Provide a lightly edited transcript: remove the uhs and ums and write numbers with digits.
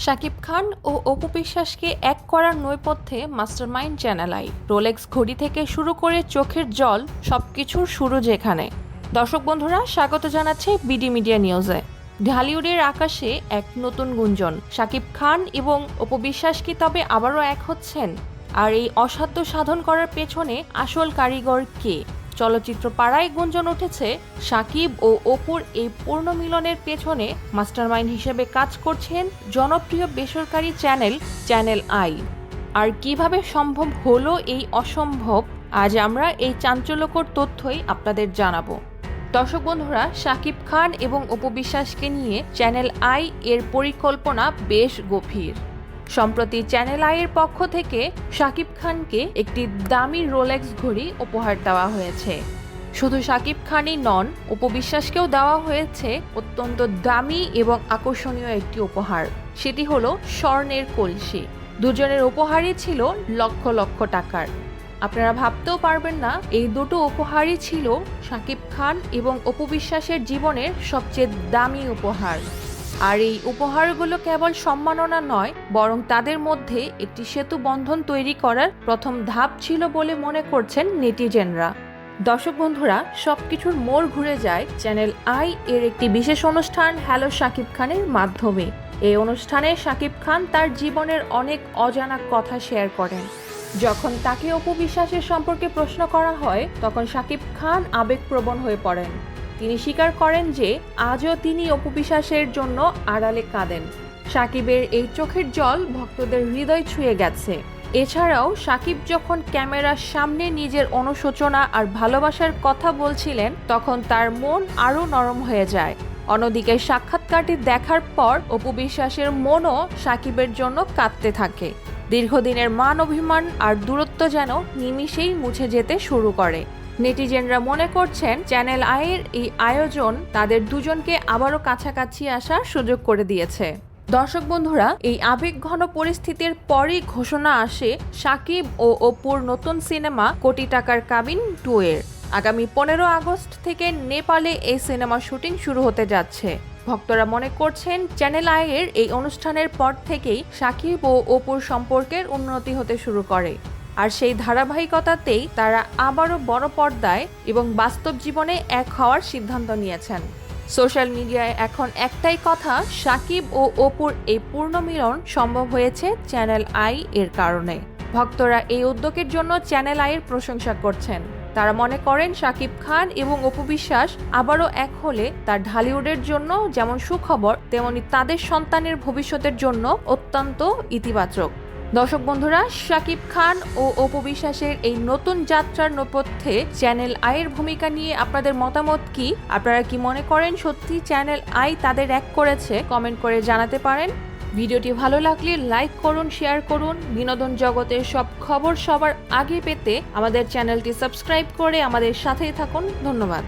শাকিব খান ও অপু বিশ্বাসকে এক করার নৈপথ্যে মাস্টারমাইন্ড চ্যানেল আই। রোলেক্স ঘড়ি থেকে শুরু করে চোখের জল সবকিছুর শুরু যেখানে। দর্শক বন্ধুরা, স্বাগত জানাচ্ছে বিডি মিডিয়া নিউজে। ঢালিউডের আকাশে এক নতুন গুঞ্জন, শাকিব খান এবং অপু বিশ্বাস কি তবে আবারও এক হচ্ছেন? আর এই অসাধ্য সাধন করার পেছনে আসল কারিগর কে? চলচ্চিত্র পাড়ায় গুঞ্জন উঠেছে শাকিব ও অপুর এই পূর্ণ মিলনের পেছনে মাস্টারমাইন্ড হিসেবে কাজ করছেন জনপ্রিয় বেসরকারি চ্যানেল আই। আর কিভাবে সম্ভব হলো এই অসম্ভব, আজ আমরা এই চাঞ্চল্যকর তথ্যই আপনাদের জানাবো। দর্শক বন্ধুরা, শাকিব খান এবং অপু বিশ্বাসকে নিয়ে চ্যানেল আই এর পরিকল্পনা বেশ গভীর। সম্প্রতি চ্যানেল আই এর পক্ষ থেকে শাকিব খানকে একটি দামি রোলেক্স ঘড়ি উপহার দেওয়া হয়েছে। শুধু শাকিব খানই নন, অপু বিশ্বাসকেও দেওয়া হয়েছে অত্যন্ত দামি এবং আকর্ষণীয় একটি উপহার। সেটি হলো স্বর্ণের কলসি। দুজনের উপহারই ছিল লক্ষ লক্ষ টাকার। আপনারা ভাবতেও পারবেন না, এই দুটো উপহারই ছিল শাকিব খান এবং অপু বিশ্বাসের জীবনের সবচেয়ে দামি উপহার। আর এই উপহারগুলো কেবল সম্মাননা নয়, বরং তাদের মধ্যে একটি সেতু বন্ধন তৈরি করার প্রথম ধাপ ছিল বলে মনে করছেন নেটিজেনরা। দর্শক বন্ধুরা, সবকিছুর মোড় ঘুরে যায় চ্যানেল আই এর একটি বিশেষ অনুষ্ঠান হ্যালো শাকিব খানের মাধ্যমে। এই অনুষ্ঠানে শাকিব খান তার জীবনের অনেক অজানা কথা শেয়ার করেন। যখন তাকে অপু বিশ্বাসের সম্পর্কে প্রশ্ন করা হয়, তখন শাকিব খান আবেগপ্রবণ হয়ে পড়েন। তিনি স্বীকার করেন যে আজও তিনি অপু বিশ্বাসের জন্য আড়ালে কাঁদেন। শাকিবের এই চোখের জল ভক্তদের হৃদয় ছুঁয়ে গেছে। এছাড়াও শাকিব যখন ক্যামেরার সামনে নিজের অনুশোচনা আর ভালোবাসার কথা বলছিলেন, তখন তার মন আরও নরম হয়ে যায়। অন্যদিকে সাক্ষাৎকারটি দেখার পর অপু বিশ্বাসের মনও শাকিবের জন্য কাঁদতে থাকে। দীর্ঘদিনের মান অভিমান আর দূরত্ব যেন নিমিষেই মুছে যেতে শুরু করে। নেটিজেনরা মনে করছেন চ্যানেল আইয়ের এই আয়োজন তাদের দুজনকে আবারও কাছাকাছি আসার সুযোগ করে দিয়েছে। দর্শক বন্ধুরা, এই আবেগঘন পরিস্থিতির পরই ঘোষণা আসে শাকিব ও অপুর নতুন সিনেমা কোটি টাকার কাবিন 2 এর। আগামী 15 আগস্ট থেকে নেপালে এই সিনেমার শুটিং শুরু হতে যাচ্ছে। ভক্তরা মনে করছেন চ্যানেল আইয়ের এই অনুষ্ঠানের পর থেকেই শাকিব ও অপুর সম্পর্কের উন্নতি হতে শুরু করে। আর সেই ধারাবাহিকতাতেই তারা আবারও বড় পর্দায় এবং বাস্তব জীবনে এক হওয়ার সিদ্ধান্ত নিয়েছেন। সোশ্যাল মিডিয়ায় এখন একটাই কথা, শাকিব ও অপুর এই পূর্ণ মিলন সম্ভব হয়েছে চ্যানেল আই এর কারণে। ভক্তরা এই উদ্যোগের জন্য চ্যানেল আই এর প্রশংসা করছেন। তারা মনে করেন শাকিব খান এবং অপু বিশ্বাস আবারও এক হলে তার ঢালিউডের জন্য যেমন সুখবর, তেমনি তাদের সন্তানের ভবিষ্যতের জন্য অত্যন্ত ইতিবাচক। দর্শক বন্ধুরা, শাকিব খান ও অপু বিশ্বাসের এই নতুন যাত্রার নেপথ্যে চ্যানেল আই এর ভূমিকা নিয়ে আপনাদের মতামত কি? আপনারা কি মনে করেন সত্যি চ্যানেল আই তাদের এক করেছে? কমেন্ট করে জানাতে পারেন। ভিডিওটি ভালো লাগলে লাইক করুন, শেয়ার করুন। বিনোদন জগতের সব খবর সবার আগে পেতে আমাদের চ্যানেলটি সাবস্ক্রাইব করে আমাদের সাথেই থাকুন। ধন্যবাদ।